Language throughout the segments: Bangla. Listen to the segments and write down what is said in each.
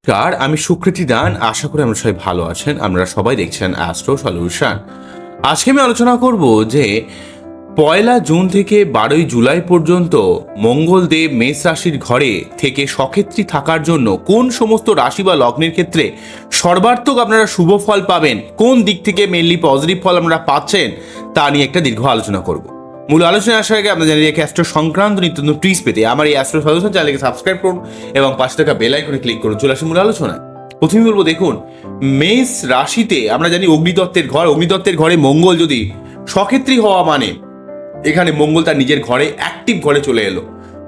কার আমি সুকৃতি দান। আশা করি আমরা সবাই ভালো আছেন। আমরা সবাই দেখছেন অ্যাস্ট্রো সলিউশন। আজকে আমি আলোচনা করব যে 1 জুন থেকে 12 জুলাই পর্যন্ত মঙ্গলদেব মেষ রাশির ঘরে থেকে সক্ষেত্রী থাকার জন্য কোন সমস্ত রাশি বা লগ্নের ক্ষেত্রে সর্বাত্মক আপনারা শুভ ফল পাবেন, কোন দিক থেকে মেনলি পজিটিভ ফল আপনারা পাচ্ছেন, তা নিয়ে একটা দীর্ঘ আলোচনা করব। মূল আলোচনা আসার আগে আপনারা জানিয়ে অ্যাস্ট্রো সংক্রান্ত নিত্য নতুন টিপস পেতে আমার এই অ্যাস্ট্রো সলিউশন চ্যানেলকে সাবস্ক্রাইব করুন এবং পাশে থাকা বেল আইকনে ক্লিক করুন। চলে আসুন মূল আলোচনায়। প্রথমে বলবো, দেখুন মেষ রাশিতে আমরা জানি অগ্নিতত্ত্বের ঘর, অগ্নিতত্ত্বের ঘরে মঙ্গল যদি সক্ষেত্রী হওয়া মানে এখানে মঙ্গল তার নিজের ঘরে অ্যাক্টিভ ঘরে চলে এলো।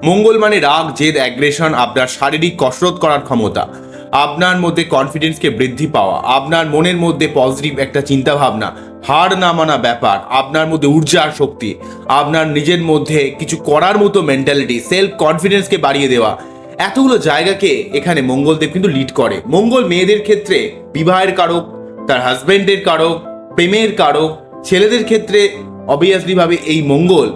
মঙ্গল মানে রাগ, জেদ, অ্যাগ্রেশন, আপনার শারীরিক কসরত করার ক্ষমতা, আপনার মধ্যে কনফিডেন্সকে বৃদ্ধি পাওয়া, আপনার মনের মধ্যে পজিটিভ একটা চিন্তা ভাবনা, হার না মানা ব্যাপার, আপনার মধ্যে ঊর্জার শক্তি, আপনার নিজের মধ্যে কিছু করার মতো মেন্টালিটি, সেলফ কনফিডেন্সকে বাড়িয়ে দেওয়া, এতগুলো জায়গাকে এখানে মঙ্গলদেব কিন্তু লিড করে। মঙ্গল মেয়েদের ক্ষেত্রে বিবাহের কারক, তার হাজবেন্ডের কারক, প্রেমের কারক। ছেলেদের ক্ষেত্রে অবভিয়াসলি ভাবে এই মঙ্গল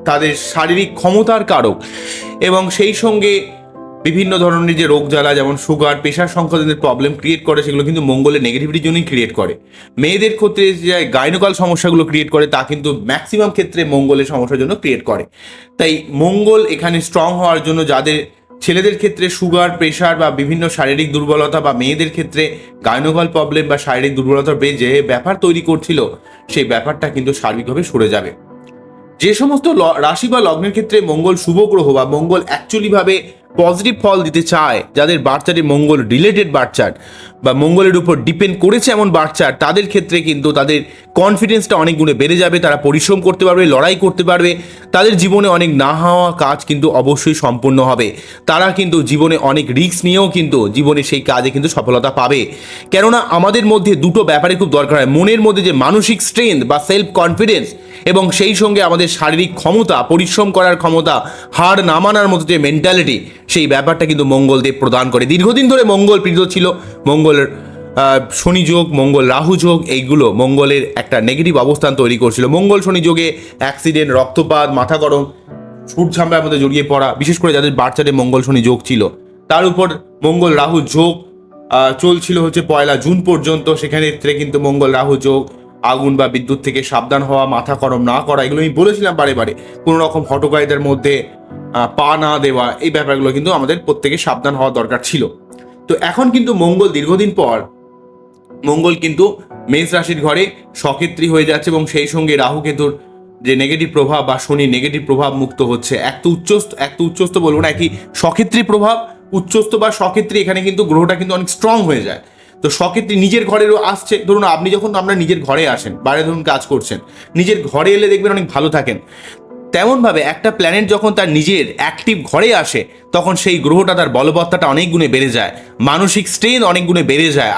তাদের শারীরিক ক্ষমতার কারক এবং সেই সঙ্গে বিভিন্ন ধরনের যে রোগ জ্বালা, যেমন সুগার, প্রেশার সংক্রান্ত প্রবলেম ক্রিয়েট করে, সেগুলো কিন্তু মঙ্গলের নেগেটিভিটির জন্যই ক্রিয়েট করে। মেয়েদের ক্ষেত্রে যে গাইনোকাল সমস্যাগুলো ক্রিয়েট করে তা কিন্তু ম্যাক্সিমাম ক্ষেত্রে মঙ্গলের সমস্যার জন্য ক্রিয়েট করে। তাই মঙ্গল এখানে স্ট্রং হওয়ার জন্য যাদের ছেলেদের ক্ষেত্রে সুগার, প্রেশার বা বিভিন্ন শারীরিক দুর্বলতা, বা মেয়েদের ক্ষেত্রে গাইনোকাল প্রবলেম বা শারীরিক দুর্বলতার যে ব্যাপার তৈরি করছিল, সেই ব্যাপারটা কিন্তু সার্বিকভাবে সরে যাবে। যে সমস্ত রাশি বা লগ্নের ক্ষেত্রে মঙ্গল শুভ গ্রহ বা মঙ্গল অ্যাকচুয়ালি ভাবে পজিটিভ ফল দিতে চায়, যাদের বার্থচার্টে মঙ্গল রিলেটেড বার্থচার্ট বা মঙ্গলের উপর ডিপেন্ড করেছে এমন বার্থচার্ট, তাদের ক্ষেত্রে কিন্তু তাদের কনফিডেন্সটা অনেক গুণে বেড়ে যাবে। তারা পরিশ্রম করতে পারবে, লড়াই করতে পারবে, তাদের জীবনে অনেক না হওয়া কাজ কিন্তু অবশ্যই সম্পূর্ণ হবে। তারা কিন্তু জীবনে অনেক রিস্ক নিয়েও কিন্তু জীবনে সেই কাজে কিন্তু সফলতা পাবে। কেননা আমাদের মধ্যে দুটো ব্যাপারে খুব দরকার হয়, মনের মধ্যে যে মানসিক স্ট্রেংথ বা সেলফ কনফিডেন্স এবং সেই সঙ্গে আমাদের শারীরিক ক্ষমতা, পরিশ্রম করার ক্ষমতা, হার না মানার মতো যে মেন্টালিটি, সেই ব্যাপারটা কিন্তু মঙ্গলদেব প্রদান করে। দীর্ঘদিন ধরে মঙ্গল পীড়িত ছিল। মঙ্গলের শনি যোগ, মঙ্গল রাহু যোগ, এইগুলো মঙ্গলের একটা নেগেটিভ অবস্থান তৈরি করছিল। মঙ্গল শনি যোগে অ্যাক্সিডেন্ট, রক্তপাত, মাথা গরম, ছুট ঝামেলার মধ্যে জড়িয়ে পড়া, বিশেষ করে যাদের বাচ্চাদের মঙ্গল শনি যোগ ছিল। তার উপর মঙ্গল রাহু যোগ চলছিল হচ্ছে 1 জুন পর্যন্ত। সেখানে কিন্তু মঙ্গল রাহু যোগ, আগুন বা বিদ্যুৎ থেকে সাবধান হওয়া, মাথা গরম না করা, এগুলো আমি বলেছিলাম বারে বারে। কোনো রকম হটকারীদের মধ্যে পা না দেওয়া, এই ব্যাপারগুলো কিন্তু আমাদের প্রত্যেকে সাবধান হওয়া দরকার ছিল। তো এখন কিন্তু মঙ্গল দীর্ঘদিন পর মঙ্গল কিন্তু মেষ রাশির ঘরে সক্ষেত্রী হয়ে যাচ্ছে এবং সেই সঙ্গে রাহু কেতুর যে নেগেটিভ প্রভাব বা শনি নেগেটিভ প্রভাব মুক্ত হচ্ছে। এক তো উচ্চস্থ বলবো না, একই সক্ষেত্রী প্রভাব, উচ্চস্থ বা সক্ষেত্রী, এখানে কিন্তু গ্রহটা কিন্তু অনেক স্ট্রং হয়ে যায়। তো সক্ষেত্রী নিজের ঘরেরও আসছে। ধরুন আপনি যখন আপনার নিজের ঘরে আসেন, বাইরে ধরুন কাজ করছেন, নিজের ঘরে এলে দেখবেন অনেক ভালো থাকেন। তেমনভাবে একটা প্ল্যানেট যখন তার নিজের অ্যাক্টিভ ঘরে আসে, তখন সেই গ্রহটা, তার বলবত্তাটা অনেক গুণে বেড়ে যায়, মানসিক স্ট্রেন অনেক গুণে বেড়ে যায়।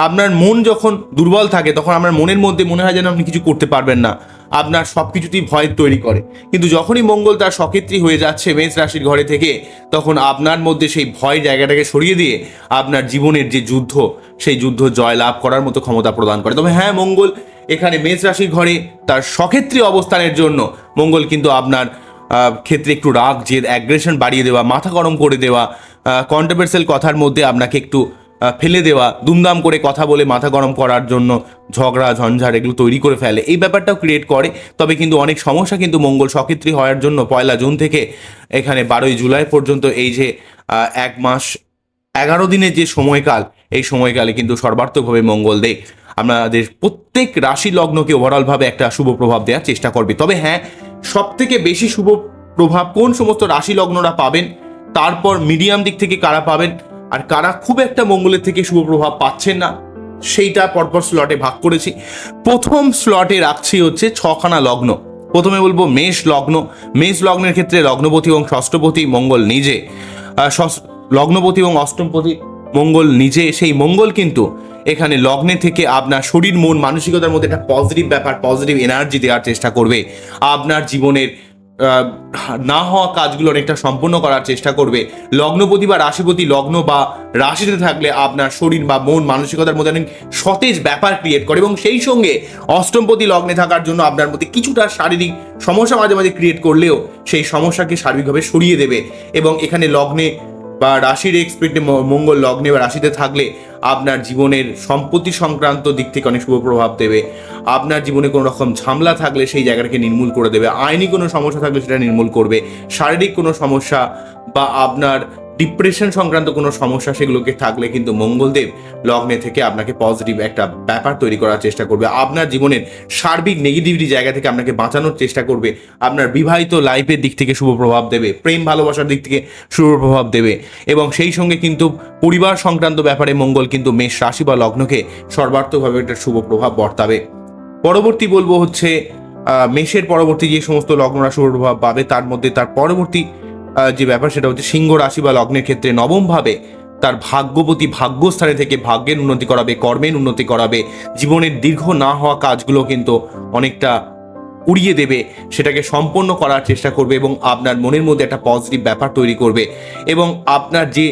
আপনার মন যখন দুর্বল থাকে, তখন আপনার মনের মধ্যে মনে হয় যেন আপনি কিছু করতে পারবেন না, আপনার সব কিছুতেই ভয় তৈরি করে। কিন্তু যখনই মঙ্গল তার সক্ষেত্রী হয়ে যাচ্ছে মেষ রাশির ঘরে থেকে, তখন আপনার মধ্যে সেই ভয় জায়গাটাকে সরিয়ে দিয়ে আপনার জীবনের যে যুদ্ধ, সেই যুদ্ধ জয়লাভ করার মতো ক্ষমতা প্রদান করে। তবে হ্যাঁ, মঙ্গল এখানে মেষ রাশির ঘরে তার সক্ষেত্রী অবস্থানের জন্য মঙ্গল কিন্তু আপনার ক্ষেত্রে একটু রাগ, জেদ, অ্যাগ্রেশন বাড়িয়ে দেওয়া, মাথা গরম করে দেওয়া, কন্ট্রোভার্সিয়াল কথার মধ্যে আপনাকে একটু ফেলে দেওয়া, দুমদাম করে কথা বলে মাথা গরম করার জন্য ঝগড়া ঝঞ্ঝাট এগুলো তৈরি করে ফেলে, এই ব্যাপারটাও ক্রিয়েট করে। তবে কিন্তু অনেক সমস্যা কিন্তু মঙ্গল সক্ষেত্রী হওয়ার জন্য 1 জুন থেকে এখানে 12 জুলাই পর্যন্ত এই যে 1 মাস 11 দিনের যে সময়কাল, এই সময়কালে কিন্তু সর্বার্থকভাবে মঙ্গল দেয় আমাদের প্রত্যেক রাশি লগ্নকে ওভারঅলভাবে একটা শুভ প্রভাব দেওয়ার চেষ্টা করবে। তবে হ্যাঁ, সব থেকে বেশি শুভ প্রভাব কোন সমস্ত রাশি লগ্নরা পাবেন, তারপর মিডিয়াম দিক থেকে কারা পাবেন, আর কারা খুব একটা মঙ্গলের থেকে শুভ প্রভাব পাচ্ছেন না, সেইটা পরপর স্লটে ভাগ করেছি। প্রথম স্লটে রাখছি হচ্ছে 6খানা লগ্ন। প্রথমে বলবো মেষ লগ্ন। মেষ লগ্নের ক্ষেত্রে লগ্নপতি এবং ষষ্ঠপতি মঙ্গল নিজে, লগ্নপতি এবং অষ্টমপতি মঙ্গল নিজে, সেই মঙ্গল কিন্তু এখানে লগ্নে থেকে আপনার শরীর, মন, মানসিকতার মধ্যে একটা পজিটিভ ব্যাপার, পজিটিভ এনার্জি দেওয়ার চেষ্টা করবে। আপনার জীবনের না হওয়া কাজগুলো অনেকটা সম্পূর্ণ করার চেষ্টা করবে। লগ্নপতি বা রাশিপতি লগ্ন বা রাশিতে থাকলে আপনার শরীর বা মন, মানসিকতার মধ্যে অনেক সতেজ ব্যাপার ক্রিয়েট করে এবং সেই সঙ্গে অষ্টমপতি লগ্নে থাকার জন্য আপনার মধ্যে কিছুটা শারীরিক সমস্যা মাঝে মাঝে ক্রিয়েট করলেও সেই সমস্যাকে সার্বিকভাবে সরিয়ে দেবে। এবং এখানে লগ্নে বা রাশির এক্সপেক্টে মঙ্গল লগ্নে বা রাশিতে থাকলে আপনার জীবনের সম্পত্তি সংক্রান্ত দিক থেকে অনেক শুভ প্রভাব দেবে। আপনার জীবনে কোনো রকম ঝামেলা থাকলে সেই জায়গাটাকে নির্মূল করে দেবে। আইনি কোনো সমস্যা থাকলে সেটা নির্মূল করবে। শারীরিক কোনো সমস্যা বা আপনার ডিপ্রেশন সংক্রান্ত কোনো সমস্যা সেগুলোকে থাকলে কিন্তু মঙ্গলদেব লগ্নে থেকে আপনাকে পজিটিভ একটা ব্যাপার তৈরি করার চেষ্টা করবে। আপনার জীবনের সার্বিক নেগেটিভিটি জায়গা থেকে আপনাকে বাঁচানোর চেষ্টা করবে। আপনার বিবাহিত লাইফের দিক থেকে শুভ প্রভাব দেবে, প্রেম ভালোবাসার দিক থেকে শুভ প্রভাব দেবে এবং সেই সঙ্গে কিন্তু পরিবার সংক্রান্ত ব্যাপারে মঙ্গল কিন্তু মেষ রাশি বা লগ্নকে সর্বার্থকভাবে একটা শুভ প্রভাব বর্তাবে। পরবর্তী বলবো হচ্ছে মেষের পরবর্তী যে সমস্ত লগ্নরা শুভ প্রভাব পাবে তার মধ্যে তার পরবর্তী যে ব্যাপার সেটা হচ্ছে সিংহ রাশি বা লগ্নের ক্ষেত্রে নবমভাবে তার ভাগ্যবতী ভাগ্যস্থানে থেকে ভাগ্যের উন্নতি করাবে, কর্মের উন্নতি করাবে, জীবনের দীর্ঘ না হওয়া কাজগুলো কিন্তু অনেকটা উড়িয়ে দেবে, সেটাকে সম্পন্ন করার চেষ্টা করবে এবং আপনার মনের মধ্যে একটা পজিটিভ ব্যাপার তৈরি করবে এবং আপনার যে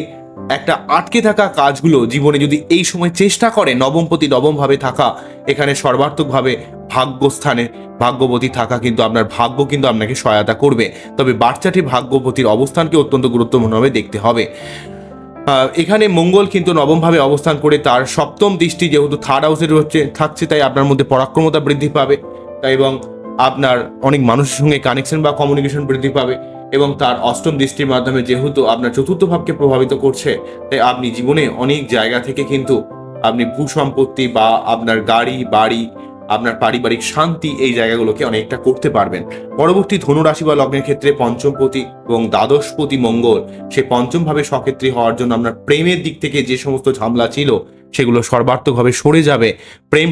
একটা আটকে থাকা কাজগুলো জীবনে যদি এই সময় চেষ্টা করে, নবমপতি নবমভাবে থাকা এখানে সর্বার্থকভাবে ভাগ্যস্থানে ভাগ্যবতী থাকা কিন্তু আপনার ভাগ্য কিন্তু আপনাকে সহায়তা করবে। তবে বাচ্চাটি ভাগ্যবতীর অবস্থানকে অত্যন্ত গুরুত্বপূর্ণভাবে দেখতে হবে। এখানে মঙ্গল কিন্তু নবমভাবে অবস্থান করে তার সপ্তম দৃষ্টি যেহেতু থার্ড হাউসের থাকছে, তাই আপনার মধ্যে পরাক্রমতা বৃদ্ধি পাবে তাই এবং আপনার অনেক মানুষের সঙ্গে কানেকশন বা কমিউনিকেশন বৃদ্ধি পাবে এবং তার অষ্টম দৃষ্টির মাধ্যমে যেহেতু আপনার চতুর্থ ভাবকে প্রভাবিত করছে, তাই আপনি জীবনে অনেক জায়গা থেকে কিন্তু আপনি ভূ সম্পত্তি বা আপনার গাড়ি বাড়ি, আপনার পারিবারিক শান্তি এই জায়গাগুলোকে অনেকটা করতে পারবেন। পরবর্তী ধনুরাশি বা লগ্নের ক্ষেত্রে পঞ্চমপতি এবং দ্বাদশপতি মঙ্গল সে পঞ্চমভাবে সক্ষেত্রী হওয়ার জন্য আপনার প্রেমের দিক থেকে যে সমস্ত ঝামেলা ছিল সেগুলো সর্বার্থকভাবে সরে যাবে। প্রেম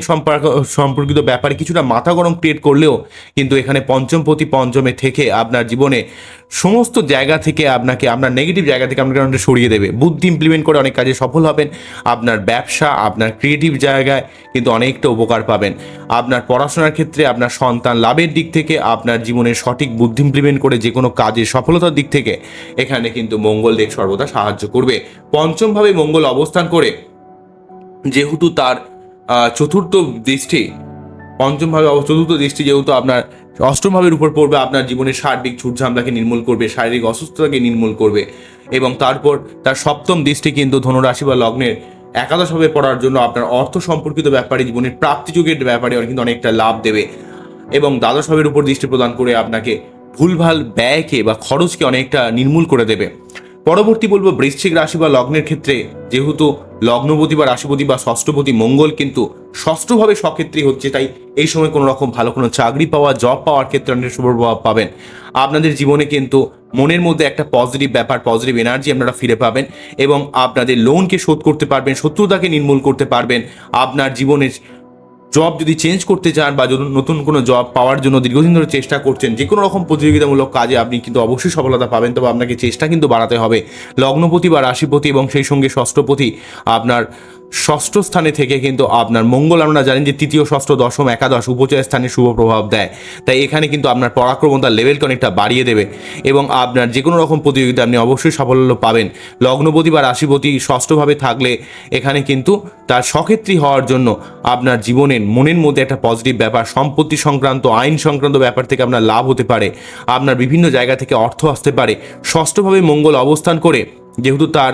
সম্পর্কিত ব্যাপারে কিছুটা মাথা গরম ক্রিয়েট করলেও কিন্তু এখানে পঞ্চমপতি পঞ্চমে থেকে আপনার জীবনে সমস্ত জায়গা থেকে আপনাকে আপনার নেগেটিভ জায়গা থেকে আপনাকে অনেকটা সরিয়ে দেবে। বুদ্ধি ইমপ্লিমেন্ট করে অনেক কাজে সফল হবেন। আপনার ব্যবসা, আপনার ক্রিয়েটিভ জায়গায় কিন্তু অনেকটা উপকার পাবেন। আপনার পড়াশোনার ক্ষেত্রে, আপনার সন্তান লাভের দিক থেকে, আপনার জীবনের সঠিক বুদ্ধি ইমপ্লিমেন্ট করে যে কোনো কাজে সফলতার দিক থেকে এখানে কিন্তু মঙ্গলদেব সর্বদা সাহায্য করবে। পঞ্চমভাবে মঙ্গল অবস্থান করে যেহেতু তার চতুর্থ দৃষ্টি পঞ্চমভাবে চতুর্থ দৃষ্টি যেহেতু আপনার অষ্টম ভাবের উপর পড়বে, আপনার জীবনের সার্বিক ঝুটঝামলাকে নির্মূল করবে, শারীরিক অসুস্থতাকে নির্মূল করবে এবং তারপর তার সপ্তম দৃষ্টি কিন্তু ধনুরাশি বা লগ্নের একাদশভাবে পড়ার জন্য আপনার অর্থ সম্পর্কিত ব্যাপারে, জীবনের প্রাপ্তিযোগের ব্যাপারে কিন্তু অনেকটা লাভ দেবে এবং দ্বাদশভাবের উপর দৃষ্টি প্রদান করে আপনাকে ভুলভাল ব্যয়কে বা খরচকে অনেকটা নির্মূল করে দেবে। পরবর্তী বলবো বৃশ্চিক রাশি বা লগ্নের ক্ষেত্রে যেহেতু লগ্নপতি বা রাশিপতি বা ষষ্ঠপতি মঙ্গল কিন্তু ষষ্ঠভাবে সক্ষেত্রী হচ্ছে, তাই এই সময় কোনো রকম ভালো কোনো চাকরি পাওয়া, জব পাওয়ার ক্ষেত্রে অনেক শুভ প্রভাব পাবেন। আপনাদের জীবনে কিন্তু মনের মধ্যে একটা পজিটিভ ব্যাপার, পজিটিভ এনার্জি আপনারা ফিরে পাবেন এবং আপনাদের লোনকে শোধ করতে পারবেন, শত্রুতাকে নির্মূল করতে পারবেন। আপনার জীবনের জব যদি চেঞ্জ করতে চান বা যদি নতুন কোনো জব পাওয়ার জন্য দীর্ঘদিন ধরে চেষ্টা করছেন, যে কোনো রকম প্রতিযোগিতামূলক কাজে আপনি কিন্তু অবশ্যই সফলতা পাবেন, তবে আপনাকে চেষ্টা কিন্তু বাড়াতে হবে। লগ্নপতি বা রাশিপতি এবং সেই সঙ্গে ষষ্ঠপতি আপনার ষষ্ঠ স্থানে থেকে কিন্তু আপনার মঙ্গল আমরা জানেন যে তৃতীয়, ষষ্ঠ, দশম, একাদশ উপচয় স্থানে শুভ প্রভাব দেয়, তাই এখানে কিন্তু আপনার পরাক্রমতার লেভেলকে অনেকটা বাড়িয়ে দেবে এবং আপনার যে কোনো রকম প্রতিযোগিতা আপনি অবশ্যই সাফল্য পাবেন। লগ্নপতি বা রাশিপতি ষষ্ঠভাবে থাকলে এখানে কিন্তু তার সক্ষেত্রী হওয়ার জন্য আপনার জীবনের মনের মধ্যে একটা পজিটিভ ব্যাপার, সম্পত্তি সংক্রান্ত, আইন সংক্রান্ত ব্যাপার থেকে আপনার লাভ হতে পারে, আপনার বিভিন্ন জায়গা থেকে অর্থ আসতে পারে। ষষ্ঠভাবে মঙ্গল অবস্থান করে যেহেতু তার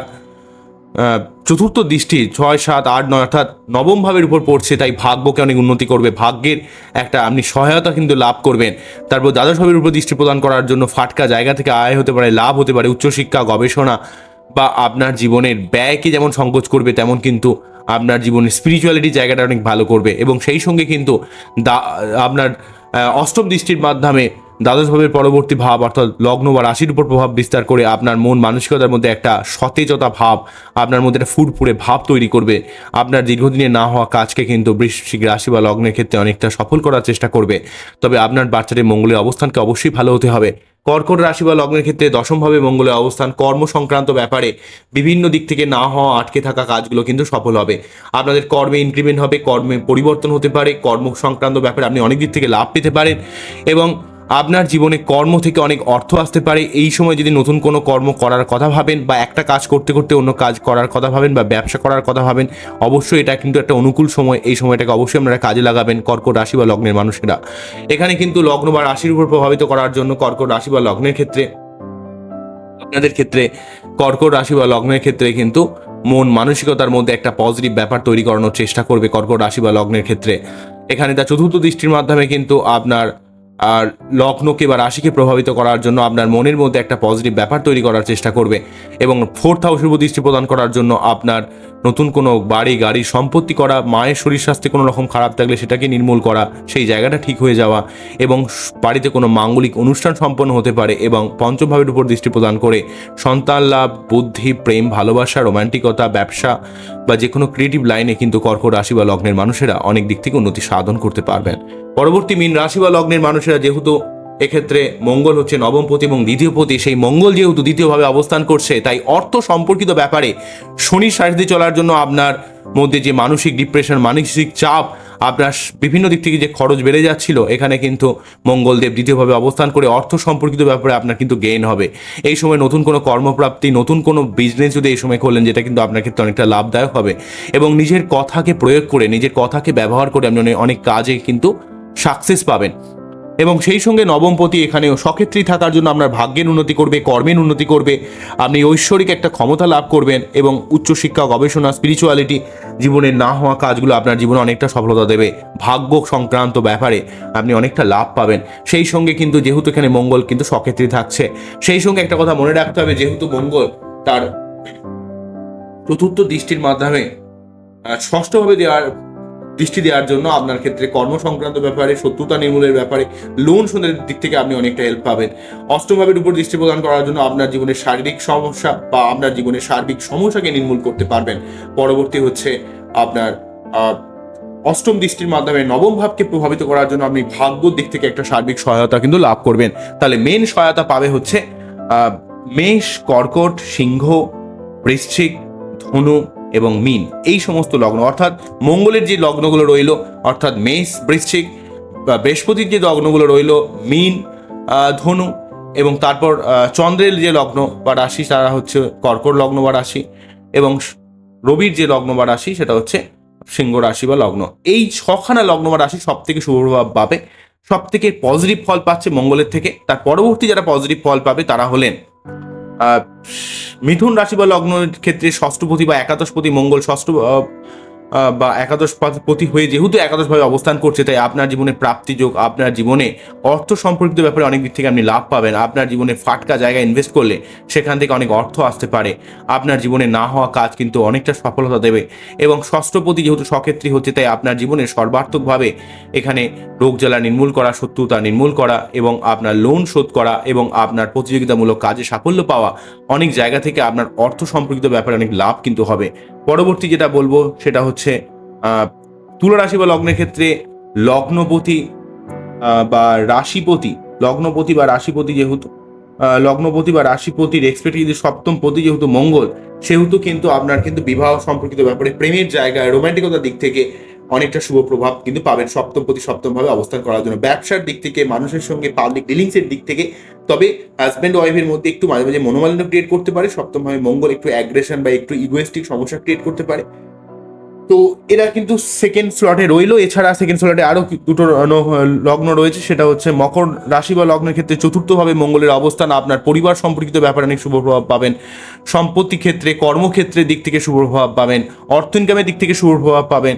চতুর্থ দৃষ্টি 6, 7, 8, 9 অর্থাৎ নবম ভাবের উপর পড়ছে, তাই ভাগ্যকে অনেক উন্নতি করবে, ভাগ্যের একটা আপনি সহায়তা কিন্তু লাভ করবেন। তারপর দ্বাদশ ভাবের উপর দৃষ্টি প্রদান করার জন্য ফাটকা জায়গা থেকে আয় হতে পারে, লাভ হতে পারে, উচ্চশিক্ষা, গবেষণা বা আপনার জীবনের ব্যয়কে যেমন সংকোচ করবে তেমন কিন্তু আপনার জীবনের স্পিরিচুয়ালিটি জায়গাটা অনেক ভালো করবে এবং সেই সঙ্গে কিন্তু আপনার অষ্টম দৃষ্টির মাধ্যমে দ্বাদশ ভাবের পরবর্তী ভাব অর্থাৎ লগ্ন বা রাশির উপর প্রভাব বিস্তার করে আপনার মন মানসিকতার মধ্যে একটা সতেজতা ভাব, আপনার মধ্যে একটা ফুরফুরে ভাব তৈরি করবে। আপনার দীর্ঘদিনে না হওয়া কাজকে কিন্তু বৃশ্চিক রাশি বা লগ্নের ক্ষেত্রে অনেকটা সফল করার চেষ্টা করবে। তবে আপনার বাচ্চাদের মঙ্গলের অবস্থানকে অবশ্যই ভালো হতে হবে। কর্কট রাশি বা লগ্নের ক্ষেত্রে দশমভাবে মঙ্গলের অবস্থান কর্ম সংক্রান্ত ব্যাপারে বিভিন্ন দিক থেকে না হওয়া আটকে থাকা কাজগুলো কিন্তু সফল হবে। আপনাদের কর্মে ইনক্রিমেন্ট হবে, কর্মে পরিবর্তন হতে পারে, কর্ম সংক্রান্ত ব্যাপারে আপনি অনেক দিক থেকে লাভ পেতে পারেন এবং আপনার জীবনে কর্ম থেকে অনেক অর্থ আসতে পারে। এই সময় যদি নতুন কোনো কর্ম করার কথা ভাবেন বা একটা কাজ করতে করতে অন্য কাজ করার কথা ভাবেন বা ব্যবসা করার কথা ভাবেন, অবশ্যই এটা কিন্তু একটা অনুকূল সময়। এই সময়টাকে অবশ্যই আপনারা কাজে লাগাবেন কর্কট রাশি বা লগ্নের মানুষেরা। এখানে কিন্তু লগ্ন বা রাশির উপর প্রভাবিত করার জন্য কর্কট রাশি বা লগ্নের ক্ষেত্রে আপনাদের ক্ষেত্রে কর্কট রাশি বা লগ্নের ক্ষেত্রে কিন্তু মন মানসিকতার মধ্যে একটা পজিটিভ ব্যাপার তৈরি করানোর চেষ্টা করবে কর্কট রাশি বা লগ্নের ক্ষেত্রে। এখানে তার চতুর্থ দৃষ্টির মাধ্যমে কিন্তু আপনার আর লগ্নকে বা রাশিকে প্রভাবিত করার জন্য আপনার মনের মধ্যে একটা পজিটিভ ব্যাপার তৈরি করার চেষ্টা করবে এবং ফোর্থ হাউসের উপর দৃষ্টি প্রদান করার জন্য আপনার নতুন কোনো বাড়ি গাড়ি সম্পত্তি করা, মায়ের শরীর স্বাস্থ্যে কোনো রকম খারাপ থাকলে সেটাকে নির্মূল করা, সেই জায়গাটা ঠিক হয়ে যাওয়া এবং বাড়িতে কোনো মাঙ্গলিক অনুষ্ঠান সম্পন্ন হতে পারে এবং পঞ্চম ভাবের উপর দৃষ্টি প্রদান করে সন্তান লাভ, বুদ্ধি, প্রেম, ভালোবাসা, রোমান্টিকতা, ব্যবসা বা যে কোনো ক্রিয়েটিভ লাইনে কিন্তু কর্কট রাশি বা লগ্নের মানুষেরা অনেক দিক থেকে উন্নতি সাধন করতে পারবেন। পরবর্তী মীন রাশি বা লগ্নের মানুষেরা যেহেতু এক্ষেত্রে মঙ্গল হচ্ছে নবমপতি এবং দ্বিতীয়পতি, সেই মঙ্গল যেহেতু দ্বিতীয়ভাবে অবস্থান করছে তাই অর্থ সম্পর্কিত ব্যাপারে শনির সাথে চলার জন্য আপনার মধ্যে যে মানসিক ডিপ্রেশন, মানসিক চাপ, আপনার বিভিন্ন দিক থেকে যে খরচ বেড়ে যাচ্ছিল, এখানে কিন্তু মঙ্গলদেব দ্বিতীয়ভাবে অবস্থান করে অর্থ সম্পর্কিত ব্যাপারে আপনার কিন্তু গেইন হবে। এই সময় নতুন কোনো কর্মপ্রাপ্তি, নতুন কোনো বিজনেস যদি এই সময় করলেন, যেটা কিন্তু আপনার ক্ষেত্রে অনেকটা লাভদায়ক হবে এবং নিজের কথাকে প্রয়োগ করে, নিজের কথাকে ব্যবহার করে আপনি অনেক কাজে কিন্তু সাকসেস পাবেন। এবং সেই সঙ্গে নবমপতি এখানেও সক্ষেত্রী থাকার জন্য আপনার ভাগ্যের উন্নতি করবে, কর্মের উন্নতি করবে, আপনি ঐশ্বরিক একটা ক্ষমতা লাভ করবেন এবং উচ্চশিক্ষা, গবেষণা, স্পিরিচুয়ালিটি, জীবনের না হওয়া কাজগুলো আপনার জীবনে অনেকটা সফলতা দেবে। ভাগ্য সংক্রান্ত ব্যাপারে আপনি অনেকটা লাভ পাবেন। সেই সঙ্গে কিন্তু যেহেতু এখানে মঙ্গল কিন্তু সক্ষেত্রী থাকছে, সেই সঙ্গে একটা কথা মনে রাখতে হবে, যেহেতু মঙ্গল তার চতুর্থ দৃষ্টির মাধ্যমে ষষ্ঠভাবে দৃষ্টি দেওয়ার জন্য আপনার ক্ষেত্রে কর্ম সংক্রান্ত ব্যাপারে, শত্রুতা নির্মূলের ব্যাপারে, লোন শোধের দিক থেকে আপনি অনেকটা হেল্প পাবেন। অষ্টম ভাবের উপর দৃষ্টি প্রদান করার জন্য আপনার জীবনের শারীরিক সমস্যা বা আপনার জীবনের সার্বিক সমস্যাকে নির্মূল করতে পারবেন। পরবর্তী হচ্ছে আপনার অষ্টম দৃষ্টির মাধ্যমে নবম ভাবকে প্রভাবিত করার জন্য আপনি ভাগ্যর দিক থেকে একটা সার্বিক সহায়তা কিন্তু লাভ করবেন। তাহলে মেন সহায়তা পাবে হচ্ছে মেষ, কর্কট, সিংহ, বৃশ্চিক, ধনু এবং মীন, এই সমস্ত লগ্ন, অর্থাৎ মঙ্গলের যে লগ্নগুলো রইল অর্থাৎ মেষ, বৃশ্চিক, বৃহস্পতির যে লগ্নগুলো রইল মীন, ধনু এবং তারপর চন্দ্রের যে লগ্ন বা রাশি তারা হচ্ছে কর্কট লগ্ন বা রাশি এবং রবির যে লগ্ন বা রাশি সেটা হচ্ছে সিংহ রাশি বা লগ্ন। এই ছখানা লগ্ন বা রাশি সব থেকে শুভ প্রভাব পাবে, সব থেকে পজিটিভ ফল পাচ্ছে মঙ্গলের থেকে। তার পরবর্তী যারা পজিটিভ ফল পাবে তারা হলেন মিথুন রাশি বা লগ্নের ক্ষেত্রে ষষ্ঠপতি বা একাদশপতি মঙ্গল ষষ্ঠ বা একাদশপতি হয়ে যেহেতু একাদশভাবে অবস্থান করছে, তাই আপনার জীবনে প্রাপ্তি যোগ, আপনার জীবনে অর্থ সম্পর্কিত ব্যাপারে অনেক দিক থেকে আপনি লাভ পাবেন। আপনার জীবনে ফাটকা জায়গায় ইনভেস্ট করলে সেখান থেকে অনেক অর্থ আসতে পারে। আপনার জীবনে না হওয়া কাজ কিন্তু অনেকটা সফলতা দেবে এবং ষষ্ঠপতি যেহেতু সক্ষেত্রী হচ্ছে, তাই আপনার জীবনে সর্বার্থকভাবে এখানে রোগ জ্বালা নির্মূল করা, শত্রুতা নির্মূল করা এবং আপনার লোন শোধ করা এবং আপনার প্রতিযোগিতামূলক কাজে সাফল্য পাওয়া, অনেক জায়গা থেকে আপনার অর্থ সম্পর্কিত ব্যাপারে অনেক লাভ কিন্তু হবে। পরবর্তী যেটা বলবো সেটা হচ্ছে তুলা রাশি বা লগ্নের ক্ষেত্রে লগ্নপতি বা রাশিপতি, লগ্নপতি বা রাশিপতি যেহেতু লগ্নপতি বা রাশিপতির রেসপেক্টিভ সপ্তম পতি যেহেতু মঙ্গল, সেহেতু কিন্তু আপনার কিন্তু বিবাহ সম্পর্কিত ব্যাপারে, প্রেমের জায়গায়, রোমান্টিকতার দিক থেকে অনেকটা শুভ প্রভাব কিন্তু পাবেন সপ্তম পতি সপ্তমভাবে অবস্থান করার জন্য। ব্যবসার দিক থেকে, মানুষের সঙ্গে পাবলিক ডিলিংসের দিক থেকে, তবে হাজব্যান্ড ওয়াইফের মধ্যে একটু মাঝে মাঝে মনোমালিন্য ক্রিয়েট করতে পারে। সপ্তমভাবে মঙ্গল একটু অ্যাগ্রেশন বা একটু ইগোয়েস্টিক সমস্যা ক্রিয়েট করতে পারে। তো এরা কিন্তু সেকেন্ড স্লটে রইলো। এছাড়া সেকেন্ড স্লটে আরও দুটো লগ্ন রয়েছে, সেটা হচ্ছে মকর রাশি বা লগ্নের ক্ষেত্রে চতুর্থভাবে মঙ্গলের অবস্থান আপনার পরিবার সম্পর্কিত ব্যাপারে অনেক শুভ প্রভাব পাবেন। সম্পত্তি ক্ষেত্রে, কর্মক্ষেত্রের দিক থেকে শুভ প্রভাব পাবেন, অর্থ ইনকামের দিক থেকে শুভ প্রভাব পাবেন।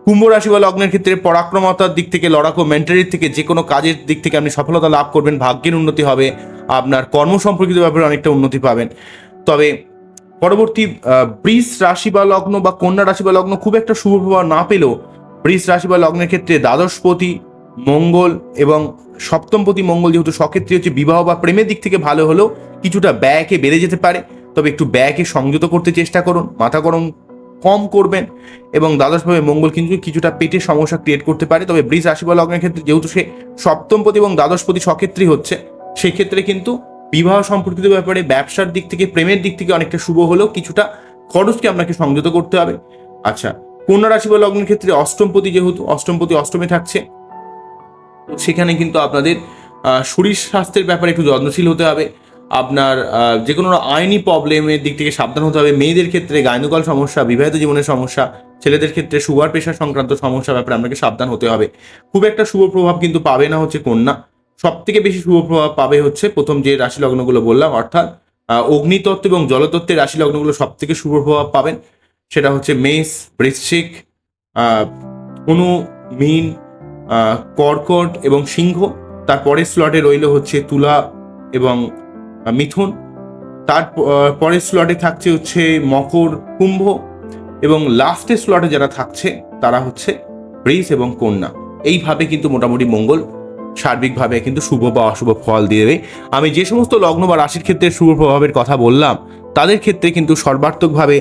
কুম্ভ রাশি বা লগ্নের ক্ষেত্রে পরাক্রমতার দিক থেকে, লড়াকু মেন্টালির থেকে, যে কোনো কাজের দিক থেকে আপনি সফলতা লাভ করবেন, ভাগ্যের উন্নতি হবে, আপনার কর্ম সম্পর্কিত ব্যাপারে অনেকটা উন্নতি পাবেন। তবে পরবর্তী বৃষ রাশি বা লগ্ন বা কন্যা রাশি বা লগ্ন খুব একটা শুভ প্রভাব না পেলেও বৃষ রাশি বা লগ্নের ক্ষেত্রে দ্বাদশপতি মঙ্গল এবং সপ্তমপতি মঙ্গল যেহেতু সক্ষেত্রী হচ্ছে, বিবাহ বা প্রেমের দিক থেকে ভালো হলেও কিছুটা ব্যয়কে বেড়ে যেতে পারে। তবে একটু ব্যয়কে সংযত করতে চেষ্টা করুন, মাথা গরম কম করবেন এবং দ্বাদশভাবে মঙ্গল কিন্তু কিছুটা পেটের সমস্যা ক্রিয়েট করতে পারে। তবে বৃষ রাশি বা লগ্নের ক্ষেত্রে যেহেতু সে সপ্তমপতি এবং দ্বাদশপতি সক্ষেত্রী হচ্ছে, সেক্ষেত্রে কিন্তু বিবাহ সম্পর্কিত ব্যাপারে, ব্যবসার দিক থেকে, প্রেমের দিক থেকে অনেকটা শুভ হলেও কিছুটা খরচকে আপনাকে সংযত করতে হবে। আচ্ছা, কন্যা রাশি বা লগ্নের ক্ষেত্রে অষ্টমপতি যেহেতু অষ্টমপতি অষ্টমে থাকছে, সেখানে কিন্তু আপনাদের শরীর স্বাস্থ্যের ব্যাপারে একটু যত্নশীল হতে হবে। আপনার যে কোনো আইনি প্রবলেমের দিক থেকে সাবধান হতে হবে। মেয়েদের ক্ষেত্রে গাইনোকল সমস্যা, বিবাহিত জীবনের সমস্যা, ছেলেদের ক্ষেত্রে সুগার প্রেশার সংক্রান্ত সমস্যার ব্যাপারে আপনাকে সাবধান হতে হবে। খুব একটা শুভ প্রভাব কিন্তু পাবে না হচ্ছে কন্যা। সব থেকে বেশি শুভ প্রভাব পাবে হচ্ছে প্রথম যে রাশি লগ্নগুলো বললাম, অর্থাৎ অগ্নিতত্ত্ব এবং জলতত্ত্বের রাশি লগ্নগুলো সব থেকে শুভ প্রভাব পাবেন। সেটা হচ্ছে মেষ, বৃশ্চিক, অনু, মীন, কর্কট এবং সিংহ। তারপরের স্লটে রইল হচ্ছে তুলা এবং মিথুন। তার পরের স্লটে থাকছে হচ্ছে মকর, কুম্ভ, এবং লাস্টের স্লটে যারা থাকছে তারা হচ্ছে বৃষ এবং কন্যা। এইভাবে কিন্তু মোটামুটি মঙ্গল সার্বিকভাবে কিন্তু শুভ বা অশুভ ফল দিয়ে দেবে। আমি যে সমস্ত লগ্ন বা রাশির ক্ষেত্রে শুভ প্রভাবের কথা বললাম তাদের ক্ষেত্রে কিন্তু সর্বাত্মকভাবে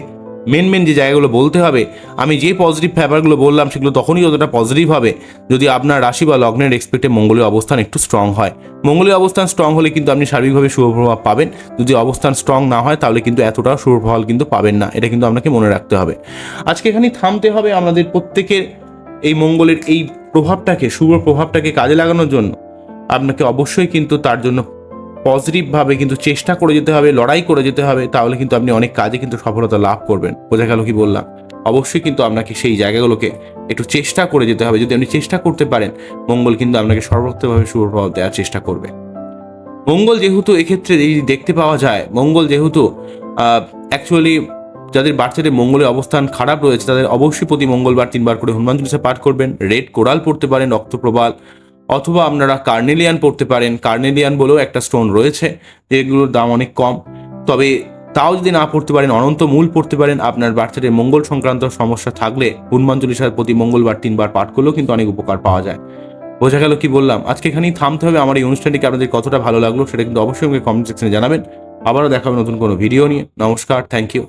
মেন যে জায়গাগুলো বলতে হবে, আমি যে পজিটিভ ব্যাপারগুলো বললাম সেগুলো তখনই যতটা পজিটিভ হবে যদি আপনার রাশি বা লগ্নের এক্সপেক্টে মঙ্গলীয় অবস্থান একটু স্ট্রং হয়। মঙ্গলীয় অবস্থান স্ট্রং হলে কিন্তু আপনি সার্বিকভাবে শুভ প্রভাব পাবেন। যদি অবস্থান স্ট্রং না হয় তাহলে কিন্তু এতটাও শুভ ফল কিন্তু পাবেন না, এটা কিন্তু আপনাকে মনে রাখতে হবে। আজকে এখানে থামতে হবে। আমাদের প্রত্যেকের এই মঙ্গলের এই প্রভাবটাকে, শুভ প্রভাবটাকে কাজে লাগানোর জন্য আপনাকে অবশ্যই কিন্তু তার জন্য পজিটিভভাবে কিন্তু চেষ্টা করে যেতে হবে, লড়াই করে যেতে হবে। তাহলে কিন্তু আপনি অনেক কাজে কিন্তু সফলতা লাভ করবেন। বোঝা গেল কি বললাম? অবশ্যই কিন্তু আপনাকে সেই জায়গাগুলোকে একটু চেষ্টা করে যেতে হবে। যদি আপনি চেষ্টা করতে পারেন, মঙ্গল কিন্তু আপনাকে সর্বোত্তমভাবে শুভ প্রভাব দেওয়ার চেষ্টা করবে। মঙ্গল যেহেতু এক্ষেত্রে এই দেখতে পাওয়া যায়, মঙ্গল যেহেতু অ্যাকচুয়ালি যাদের বাচ্চাদের মঙ্গলের অবস্থান খারাপ রয়েছে তাদের অবশ্যই প্রতি মঙ্গলবার 3 বার করে হনুমান চল্লিশা পাঠ করবেন। রেড কোরাল পড়তে পারেন, রক্তপ্রবাল, অথবা আপনারা কার্নেলিয়ান পড়তে পারেন। কার্নেলিয়ান বলেও একটা স্টোন রয়েছে যেগুলোর দাম অনেক কম, তবে তাও যদি না পড়তে পারেন অনন্ত মূল পড়তে পারেন। আপনার বাচ্চাদের মঙ্গল সংক্রান্ত সমস্যা থাকলে হনুমান চল্লিশার প্রতি মঙ্গলবার 3 বার পাঠ করলেও কিন্তু অনেক উপকার পাওয়া যায়। বোঝা গেল কি বললাম? আজকে এখানেই থামতে হবে। আমার এই অনুষ্ঠানটিকে আপনাদের কতটা ভালো লাগলো সেটা কিন্তু অবশ্যই আমাকে কমেন্ট সেকশনে জানাবেন। আবারও দেখা হবে নতুন কোনো ভিডিও নিয়ে। নমস্কার, থ্যাংক ইউ।